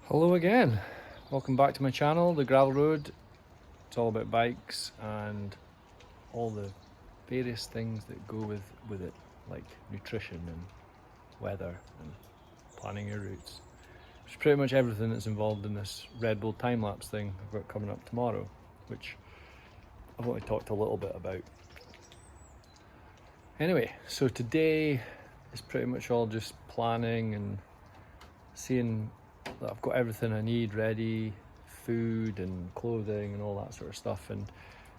Hello again, welcome back to my channel, The Gravel Road. It's all about bikes and all the various things that go with it, like nutrition and weather and planning your routes. It's pretty much everything that's involved in this Red Bull time-lapse thing I've got coming up tomorrow, which I've only talked a little bit about. Anyway, so today is pretty much all just planning and seeing that I've got everything I need ready, food and clothing and all that sort of stuff. And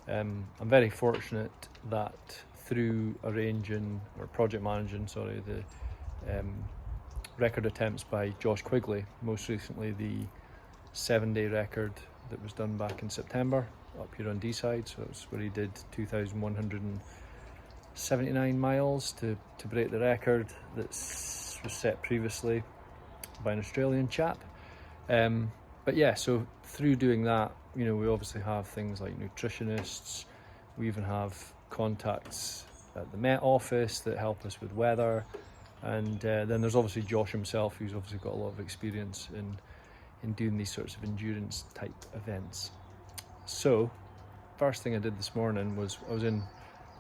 I'm very fortunate that through arranging or project managing, the record attempts by Josh Quigley, most recently the 7-day record that was done back in September up here on D-side. So that's where he did 2,179 miles to break the record that was set previously by an Australian chap. But yeah, so through doing that, we obviously have things like nutritionists. We even have contacts at the Met office that help us with weather. And then there's obviously Josh himself, who's obviously got a lot of experience in doing these sorts of endurance type events. So first thing I did this morning was I was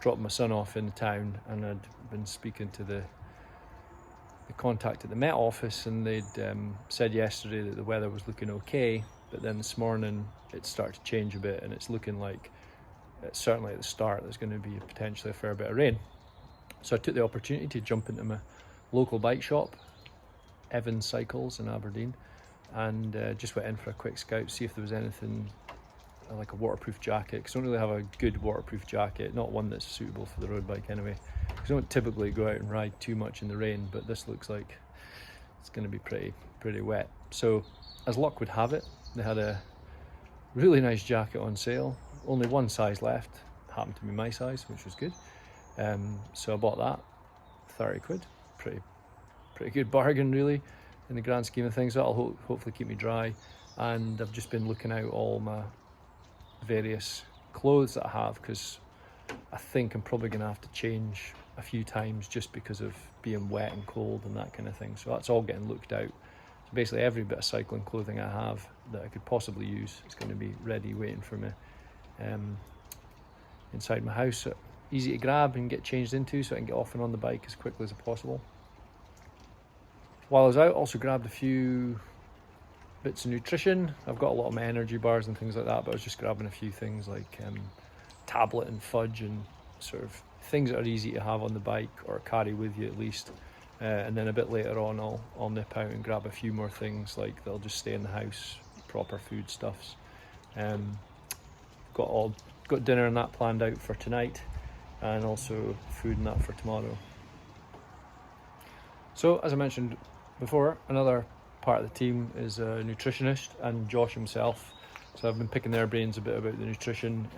dropping my son off in the town, and I'd been speaking to the contact at the Met office, and they'd said yesterday that the weather was looking okay, but then this morning it started to change a bit, and it's looking like, certainly at the start, there's going to be potentially a fair bit of rain. So I took the opportunity to jump into my local bike shop, Evans Cycles in Aberdeen, and just went in for a quick scout, see if there was anything like a waterproof jacket, because I don't really have a good waterproof jacket, not one that's suitable for the road bike anyway, because I don't typically go out and ride too much in the rain, but this looks like it's going to be pretty wet. So as luck would have it, they had a really nice jacket on sale, only one size left, happened to be my size, which was good. So I bought that, 30 quid, pretty good bargain really in the grand scheme of things. That'll hopefully keep me dry. And I've just been looking out all my various clothes that I have, because I think I'm probably going to have to change a few times just because of being wet and cold and that kind of thing. So that's all getting looked out. So basically every bit of cycling clothing I have that I could possibly use is going to be ready, waiting for me inside my house. So easy to grab and get changed into, so I can get off and on the bike as quickly as possible. While I was out, also grabbed a few bits of nutrition. I've got a lot of my energy bars and things like that, but I was just grabbing a few things like tablet and fudge and sort of things that are easy to have on the bike or carry with you at least. And then a bit later on, I'll nip out and grab a few more things, like they'll just stay in the house, proper food stuffs. Got dinner and that planned out for tonight, and also food and that for tomorrow. So as I mentioned before, another part of the team is a nutritionist, and Josh himself. So I've been picking their brains a bit about the nutrition,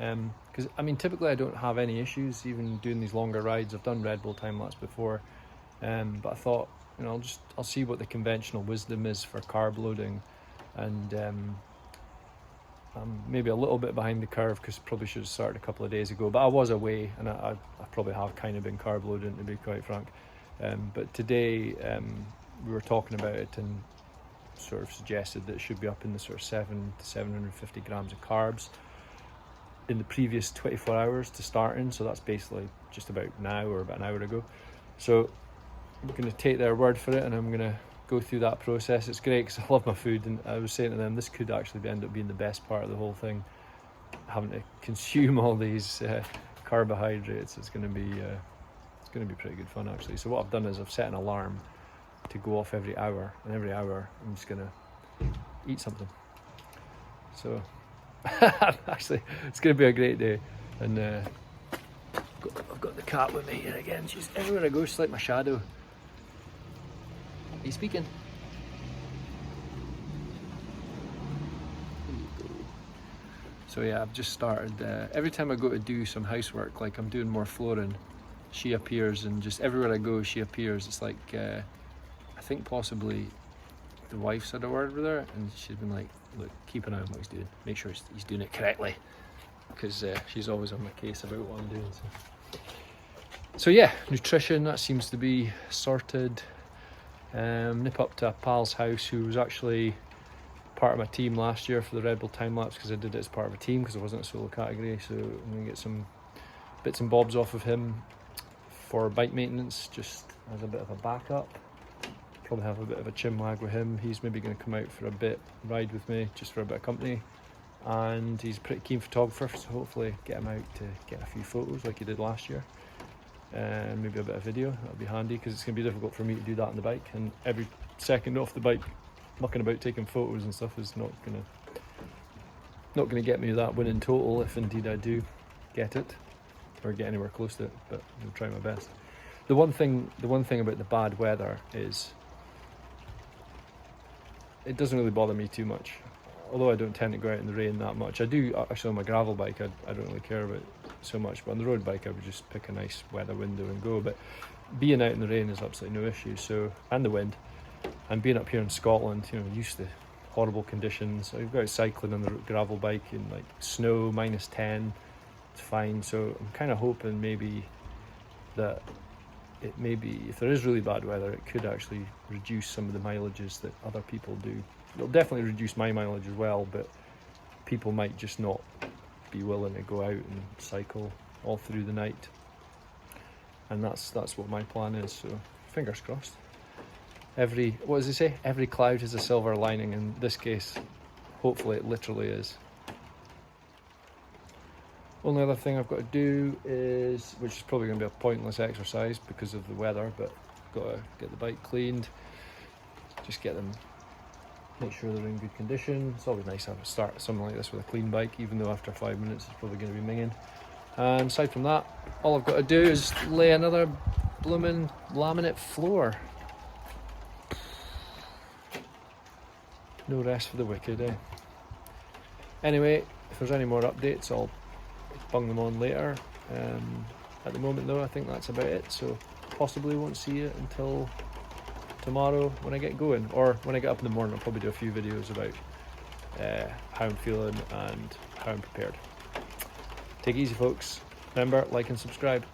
because typically I don't have any issues even doing these longer rides. I've done Red Bull time lapse before, but I thought, I'll see what the conventional wisdom is for carb loading, and I'm maybe a little bit behind the curve because probably should have started a couple of days ago, but I was away, and I probably have kind of been carb loading, to be quite frank. But today we were talking about it, and sort of suggested that it should be up in the sort of 700 to 750 grams of carbs in the previous 24 hours to starting. So that's basically just about now, or about an hour ago. So I'm going to take their word for it, and I'm going to go through that process. It's great because I love my food, and I was saying to them, this could actually end up being the best part of the whole thing, having to consume all these carbohydrates. It's going to be pretty good fun actually. So what I've done is I've set an alarm to go off every hour, and every hour I'm just gonna eat something. So actually it's gonna be a great day. And I've got the cat with me here again. She's everywhere I go, she's like my shadow. Are you speaking? So yeah, I've just started, every time I go to do some housework, like I'm doing more flooring, she appears, and just everywhere I go she appears. It's like I think possibly the wife said a word with her, and she's been like, look, keep an eye on what he's doing, make sure he's doing it correctly, because she's always on my case about what I'm doing. So yeah, nutrition, that seems to be sorted. Nip up to a pal's house who was actually part of my team last year for the Red Bull time lapse because I did it as part of a team because it wasn't a solo category. So I'm going to get some bits and bobs off of him for bike maintenance, just as a bit of a backup. Probably have a bit of a chin wag with him. He's maybe going to come out for a bit, ride with me, just for a bit of company. And he's a pretty keen photographer, so hopefully get him out to get a few photos like he did last year. And maybe a bit of video, that'll be handy because it's going to be difficult for me to do that on the bike. And every second off the bike, mucking about taking photos and stuff is not going to get me that win in total, if indeed I do get it or get anywhere close to it, but I'll try my best. The one thing about the bad weather is it doesn't really bother me too much, although I don't tend to go out in the rain that much. I do actually on my gravel bike, I don't really care about it so much, but on the road bike I would just pick a nice weather window and go. But being out in the rain is absolutely no issue, so, and the wind, and being up here in Scotland, you know, used to horrible conditions. I've got out cycling on the gravel bike in like snow, -10, it's fine. So I'm kind of hoping maybe that it maybe, if there is really bad weather, it could actually reduce some of the mileages that other people do. It'll definitely reduce my mileage as well, but people might just not be willing to go out and cycle all through the night. And that's what my plan is, so fingers crossed. What does it say? Every cloud has a silver lining. In this case, hopefully it literally is. Only other thing I've got to do is, which is probably going to be a pointless exercise because of the weather, but got to get the bike cleaned, just get them, make sure they're in good condition. It's always nice to start something like this with a clean bike, even though after 5 minutes it's probably going to be minging. And aside from that, all I've got to do is lay another blooming laminate floor. No rest for the wicked, eh? Anyway, if there's any more updates, I'll bung them on later. At the moment though, I think that's about it, so possibly won't see it until tomorrow when I get going, or when I get up in the morning. I'll probably do a few videos about how I'm feeling and how I'm prepared. Take it easy folks, remember, like and subscribe.